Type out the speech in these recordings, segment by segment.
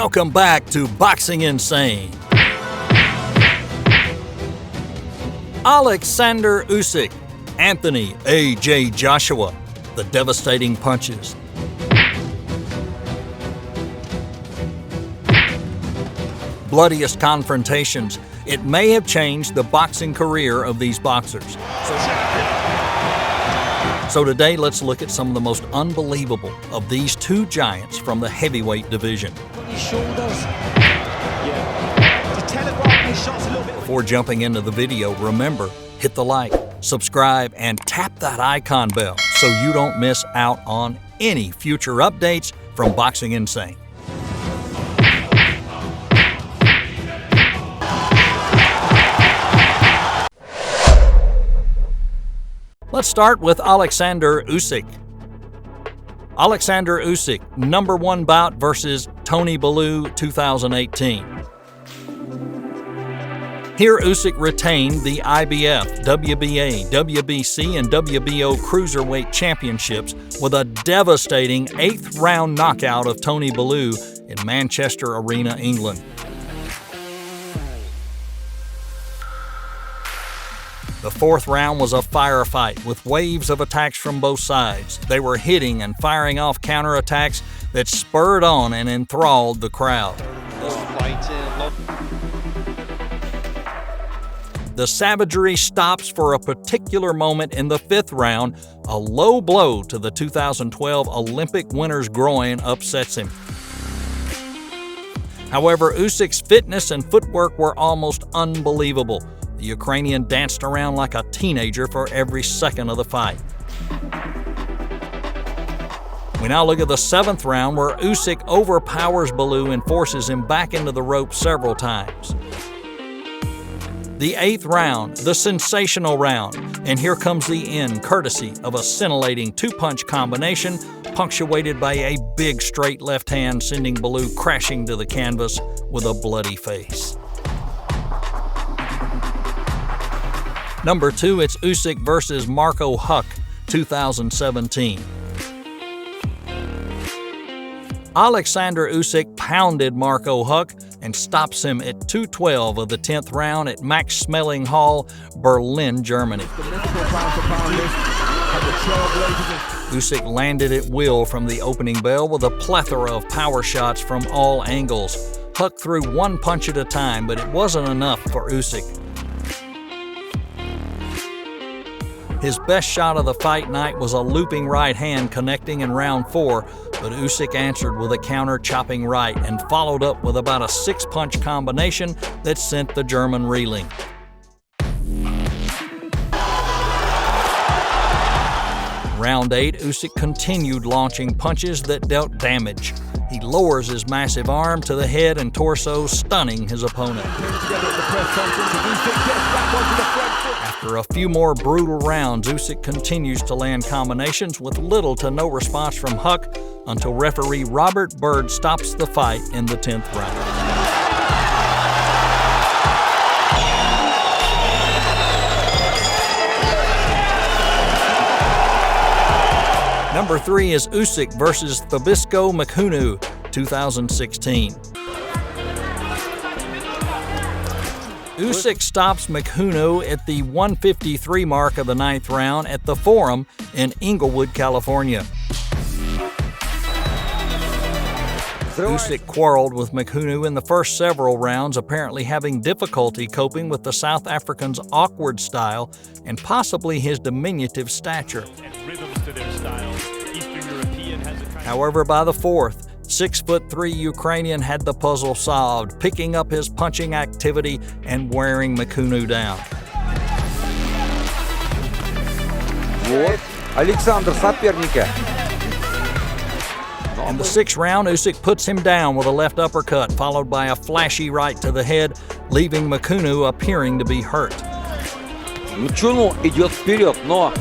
Welcome back to Boxing Insane. Oleksandr Usyk, Anthony A.J. Joshua, the devastating punches. Bloodiest confrontations. It may have changed the boxing career of these boxers. So today, let's look at some of the most unbelievable of these two giants from the heavyweight division. Before jumping into the video, remember, hit the like, subscribe, and tap that icon bell so you don't miss out on any future updates from Boxing Insane. Let's start with Oleksandr Usyk. Oleksandr Usyk, #1 bout versus Tony Bellew, 2018. Here, Usyk retained the IBF, WBA, WBC, and WBO cruiserweight championships with a devastating 8th round knockout of Tony Bellew in Manchester Arena, England. The 4th round was a firefight with waves of attacks from both sides. They were hitting and firing off counterattacks that spurred on and enthralled the crowd. The savagery stops for a particular moment in the 5th round. A low blow to the 2012 Olympic winner's groin upsets him. However, Usyk's fitness and footwork were almost unbelievable. The Ukrainian danced around like a teenager for every second of the fight. We now look at the 7th round, where Usyk overpowers Bellew and forces him back into the rope several times. The 8th round, the sensational round, and here comes the end, courtesy of a scintillating 2-punch combination punctuated by a big straight left hand, sending Bellew crashing to the canvas with a bloody face. Number 2, it's Usyk versus Marco Huck, 2017. Oleksandr Usyk pounded Marco Huck and stops him at 2:12 of the 10th round at Max Schmeling Hall, Berlin, Germany. Usyk landed at will from the opening bell with a plethora of power shots from all angles. Huck threw one punch at a time, but it wasn't enough for Usyk. His best shot of the fight night was a looping right hand connecting in round 4, but Usyk answered with a counter-chopping right and followed up with about a 6-punch combination that sent the German reeling. Round 8, Usyk continued launching punches that dealt damage. He lowers his massive arm to the head and torso, stunning his opponent. After a few more brutal rounds, Usyk continues to land combinations with little to no response from Huck until referee Robert Byrd stops the fight in the 10th round. Number 3 is Usyk versus Thabisco Mchunu, 2016. Usyk stops Mchunu at the 153 mark of the 9th round at the Forum in Inglewood, California. Usyk quarreled with Mchunu in the first several rounds, apparently having difficulty coping with the South African's awkward style and possibly his diminutive stature. However, by the 4th, 6'3" Ukrainian had the puzzle solved, picking up his punching activity and wearing Mchunu down. Oleksandr, соперника. In the 6th round, Usyk puts him down with a left uppercut, followed by a flashy right to the head, leaving Mchunu appearing to be hurt. Mchunu идет вперед, но...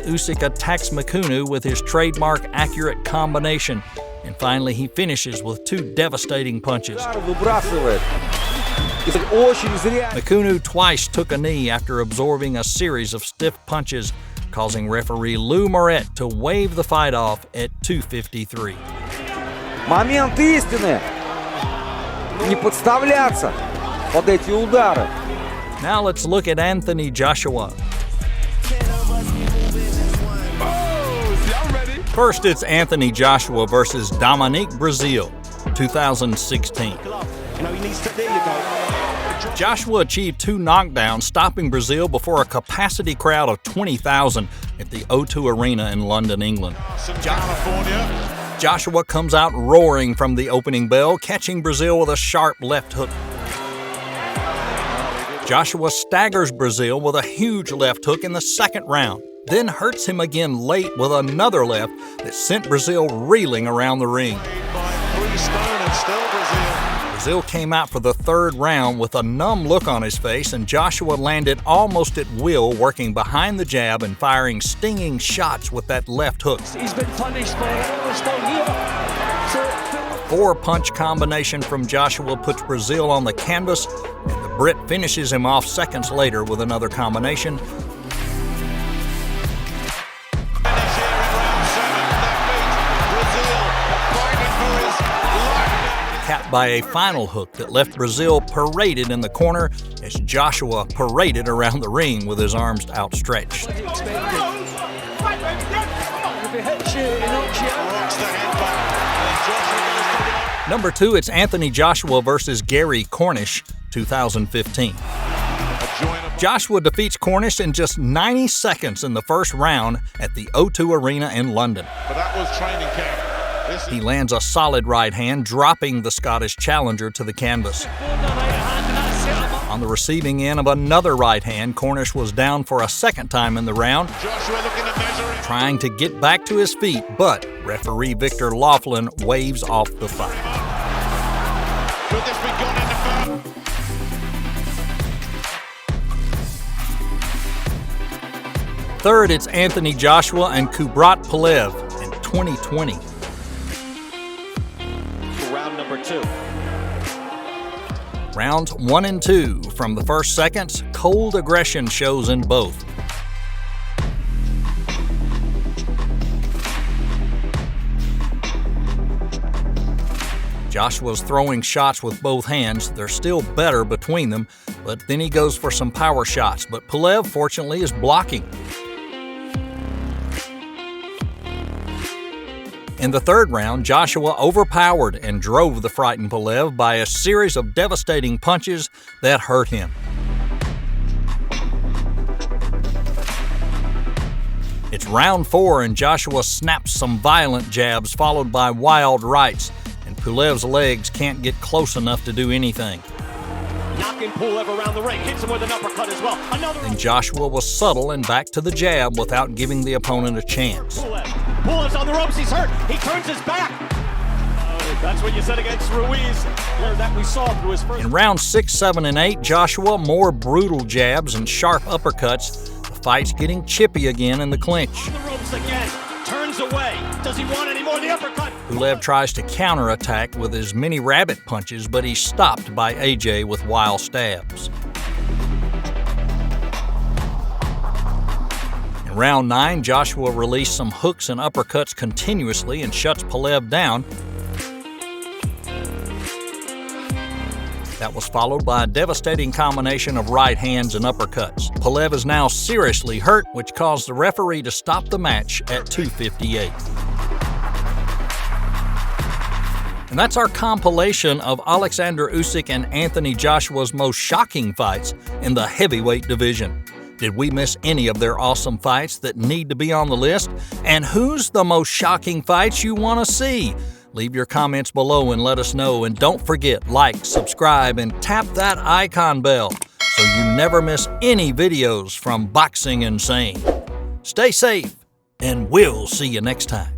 Usyk attacks Mchunu with his trademark accurate combination, and finally he finishes with 2 devastating punches. Mchunu twice took a knee after absorbing a series of stiff punches, causing referee Lou Moret to wave the fight off at 2:53. Момент истины. Не подставляться под эти удары. Now let's look at Anthony Joshua. First, it's Anthony Joshua versus Dominique Breazeale, 2016. Joshua achieved 2 knockdowns, stopping Breazeale before a capacity crowd of 20,000 at the O2 Arena in London, England. Joshua comes out roaring from the opening bell, catching Breazeale with a sharp left hook. Joshua staggers Breazeale with a huge left hook in the second round, then hurts him again late with another left that sent Breazeale reeling around the ring. Breazeale came out for the third round with a numb look on his face, and Joshua landed almost at will, working behind the jab and firing stinging shots with that left hook. He's been punished for almost a year. A 4-punch combination from Joshua puts Breazeale on the canvas, and the Brit finishes him off seconds later with another combination. Capped by a final hook that left Breazeale paraded in the corner as Joshua paraded around the ring with his arms outstretched. Number 2, it's Anthony Joshua versus Gary Cornish, 2015. Joshua defeats Cornish in just 90 seconds in the first round at the O2 Arena in London. But that was training camp. He lands a solid right hand, dropping the Scottish challenger to the canvas. On the receiving end of another right hand, Cornish was down for a second time in the round, trying to get back to his feet, but referee Victor Laughlin waves off the fight. Could this be gone in the Third, it's Anthony Joshua and Kubrat Pulev in 2020. Round number 2. Rounds 1 and 2. From the first seconds, cold aggression shows in both. Joshua's throwing shots with both hands. They're still better between them, but then he goes for some power shots. But Pulev, fortunately, is blocking. In the third round, Joshua overpowered and drove the frightened Pulev by a series of devastating punches that hurt him. It's round 4, and Joshua snaps some violent jabs followed by wild rights, and Pulev's legs can't get close enough to do anything. Knocking Pulev around the ring, hits him with an uppercut as well. And Joshua was subtle and back to the jab without giving the opponent a chance. Pulev's on the ropes, he's hurt, he turns his back. That's what you said against Ruiz. That we saw through his first. In rounds 6, 7, and 8, Joshua more brutal jabs and sharp uppercuts. The fight's getting chippy again in the clinch. On the ropes again, turns away. Does he want any more of the uppercut? Pulev tries to counterattack with his mini rabbit punches, but he's stopped by AJ with wild stabs. In round 9, Joshua released some hooks and uppercuts continuously and shuts Pulev down. That was followed by a devastating combination of right hands and uppercuts. Pulev is now seriously hurt, which caused the referee to stop the match at 2:58. And that's our compilation of Oleksandr Usyk and Anthony Joshua's most shocking fights in the heavyweight division. Did we miss any of their awesome fights that need to be on the list? And who's the most shocking fights you want to see? Leave your comments below and let us know. And don't forget, like, subscribe, and tap that icon bell so you never miss any videos from Boxing Insane. Stay safe, and we'll see you next time.